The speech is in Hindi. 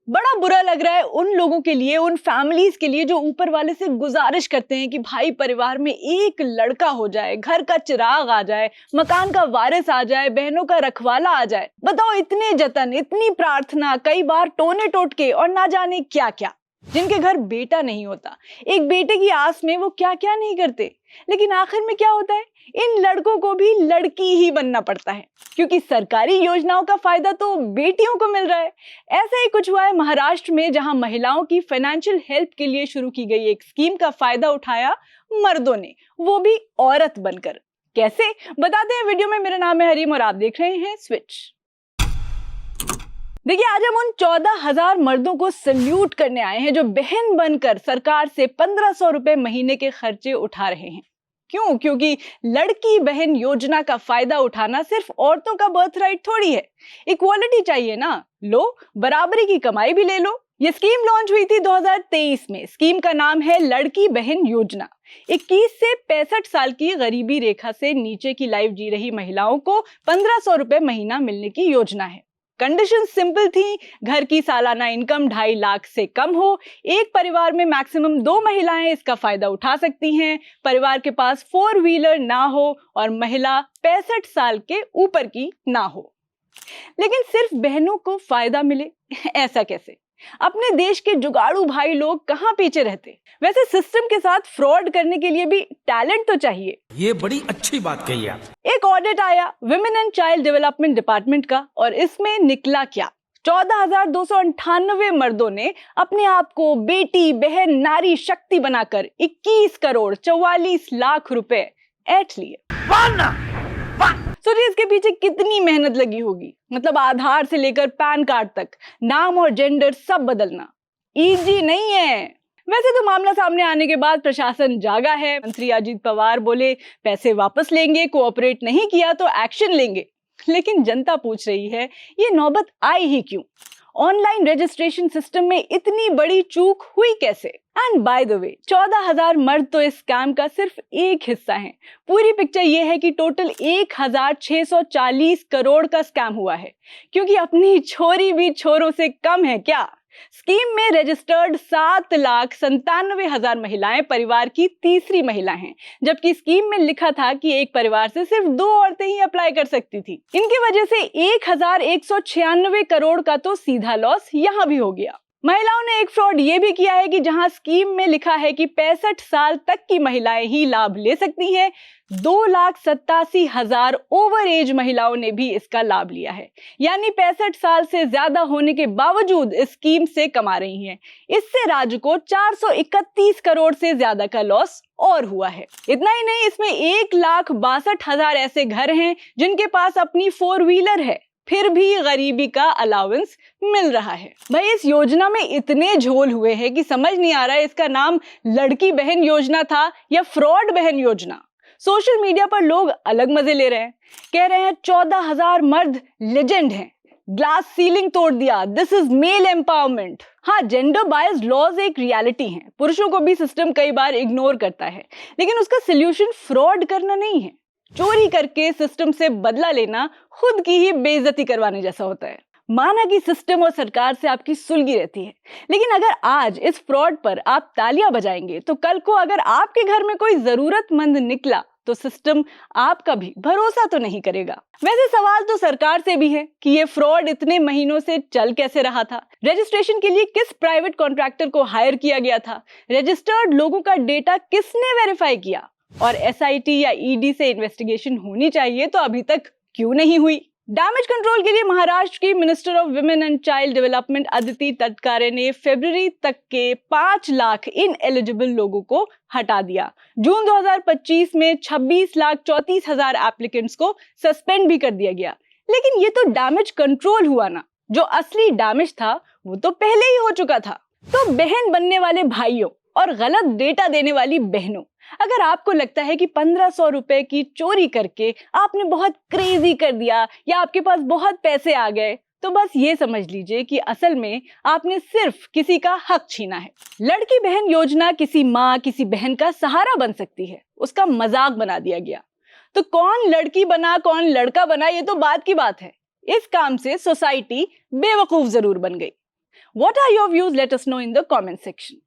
बड़ा बुरा लग रहा है उन लोगों के लिए, उन फैमिलीज के लिए जो ऊपर वाले से गुजारिश करते हैं कि भाई परिवार में एक लड़का हो जाए, घर का चिराग आ जाए, मकान का वारिस आ जाए, बहनों का रखवाला आ जाए। बताओ, इतने जतन, इतनी प्रार्थना, कई बार टोने टोटके और ना जाने क्या क्या। जिनके घर बेटा नहीं होता, एक बेटे की आस में वो क्या क्या नहीं करते, लेकिन आखिर में क्या होता है, इन लड़कों को भी लड़की ही बनना पड़ता है, क्योंकि सरकारी योजनाओं का फायदा तो बेटियों को मिल रहा है। ऐसा ही कुछ हुआ है महाराष्ट्र में, जहां महिलाओं की फाइनेंशियल हेल्प के लिए शुरू की गई एक स्कीम का फायदा उठाया मर्दों ने, वो भी औरत बनकर। कैसे, बताते हैं वीडियो में। मेरा नाम है हरीम और आप देख रहे हैं स्विच। देखिए, आज हम उन 14,000 मर्दों को सल्यूट करने आए हैं जो बहन बनकर सरकार से 1,500 रुपए महीने के खर्चे उठा रहे हैं। क्यों? क्योंकि लड़की बहन योजना का फायदा उठाना सिर्फ औरतों का बर्थ राइट थोड़ी है। इक्वालिटी चाहिए ना, लो बराबरी की कमाई भी ले लो। ये स्कीम लॉन्च हुई थी 2023 में। स्कीम का नाम है लड़की बहन योजना। 21 से 65 साल की गरीबी रेखा से नीचे की लाइफ जी रही महिलाओं को 1,500 रुपए महीना मिलने की योजना है। कंडीशन सिंपल थी, घर की सालाना इनकम 2.5 लाख से कम हो, एक परिवार में मैक्सिमम 2 महिलाएं इसका फायदा उठा सकती हैं, परिवार के पास 4 व्हीलर ना हो और महिला 65 साल के ऊपर की ना हो। लेकिन सिर्फ बहनों को फायदा मिले, ऐसा कैसे? अपने देश के जुगाड़ू भाई लोग कहां पीछे रहते? वैसे सिस्टम के साथ फ्रॉड करने के लिए भी टैलेंट तो चाहिए। ये बड़ी अच्छी बात कही आप। एक ऑडिट आया women and child development department का, और इसमें निकला क्या? 14,298 मर्दों ने अपने आप को बेटी बहन नारी शक्ति बनाकर 21 करोड़ 44 लाख रुपए ऐंठ लिए। सोचिए इसके पीछे कितनी मेहनत लगी होगी। मतलब आधार से लेकर पैन कार्ड तक, नाम और जेंडर सब बदलना इजी नहीं है। वैसे तो मामला सामने आने के बाद प्रशासन जागा है। मंत्री अजीत पवार बोले पैसे वापस लेंगे, कोऑपरेट नहीं किया तो एक्शन लेंगे। लेकिन जनता पूछ रही है, ये नौबत आई ही क्यों? ऑनलाइन रजिस्ट्रेशन सिस्टम में इतनी बड़ी चूक हुई कैसे? एंड बाय द वे, 14,000 मर्द तो इस स्कैम का सिर्फ एक हिस्सा हैं। पूरी पिक्चर ये है कि टोटल 1,640 करोड़ का स्कैम हुआ है। क्योंकि अपनी छोरी भी छोरों से कम है क्या? स्कीम में रजिस्टर्ड 7,97,000 महिलाएं परिवार की तीसरी महिला हैं, जबकि स्कीम में लिखा था कि एक परिवार से सिर्फ 2 औरतें ही अप्लाई कर सकती थी। इनकी वजह से 1,196 करोड़ का तो सीधा लॉस यहां भी हो गया। महिलाओं ने एक फ्रॉड ये भी किया है कि जहां स्कीम में लिखा है कि 65 साल तक की महिलाएं ही लाभ ले सकती हैं, 2,87,000 ओवर एज महिलाओं ने भी इसका लाभ लिया है। यानी 65 साल से ज्यादा होने के बावजूद इस स्कीम से कमा रही हैं। इससे राज्य को 431 करोड़ से ज्यादा का लॉस और हुआ है। इतना ही नहीं, इसमें 1,62,000 ऐसे घर हैं जिनके पास अपनी 4 व्हीलर है, फिर भी गरीबी का अलाउंस मिल रहा है। भाई, इस योजना में इतने झोल हुए हैं कि समझ नहीं आ रहा है इसका नाम लड़की बहन योजना था या फ्रॉड बहन योजना। सोशल मीडिया पर लोग अलग मजे ले रहे हैं, कह रहे हैं 14,000 मर्द लेजेंड हैं, ग्लास सीलिंग तोड़ दिया, दिस इज मेल एम्पावरमेंट। हाँ, जेंडर बायस्ड लॉज एक रियलिटी है, पुरुषों को भी सिस्टम कई बार इग्नोर करता है, लेकिन उसका सोल्यूशन फ्रॉड करना नहीं है। चोरी करके सिस्टम से बदला लेना खुद की ही बेइज्जती करवाने जैसा होता है। माना कि सिस्टम और सरकार से आपकी सुलगी रहती है, लेकिन अगर आज इस फ्रॉड पर आप तालियां बजाएंगे तो कल को अगर आपके घर में कोई जरूरतमंद निकला तो सिस्टम आपका भी भरोसा तो नहीं करेगा। वैसे सवाल तो सरकार से भी है कि ये फ्रॉड इतने महीनों से चल कैसे रहा था? रजिस्ट्रेशन के लिए किस प्राइवेट कॉन्ट्रैक्टर को हायर किया गया था? रजिस्टर्ड लोगों का डेटा किसने वेरीफाई किया? और एसआईटी या ईडी से इन्वेस्टिगेशन होनी चाहिए तो अभी तक क्यों नहीं हुई? डैमेज कंट्रोल के लिए महाराष्ट्र की minister of women and child development Aditi Tatkare ने फरवरी तक के 5 लाख इनएलिजिबल लोगों को हटा दिया। जून 2025 में 26,34,000 एप्लीकेंट्स को सस्पेंड भी कर दिया गया। लेकिन ये तो डैमेज कंट्रोल हुआ ना, जो असली डैमेज था वो तो पहले ही हो चुका था। तो बहन बनने वाले भाइयों और गलत डेटा देने वाली बहनों, अगर आपको लगता है कि 1,500 रुपए की चोरी करके आपने बहुत क्रेजी कर दिया या आपके पास बहुत पैसे आ गए, तो बस ये समझ लीजिए कि असल में आपने सिर्फ किसी का हक छीना है। लड़की बहन योजना किसी माँ किसी बहन का सहारा बन सकती है, उसका मजाक बना दिया गया। तो कौन लड़की बना कौन लड़का बना, ये तो बात की बात है। इस काम से सोसाइटी बेवकूफ जरूर बन गई। What are your views? Let us know in the comment section.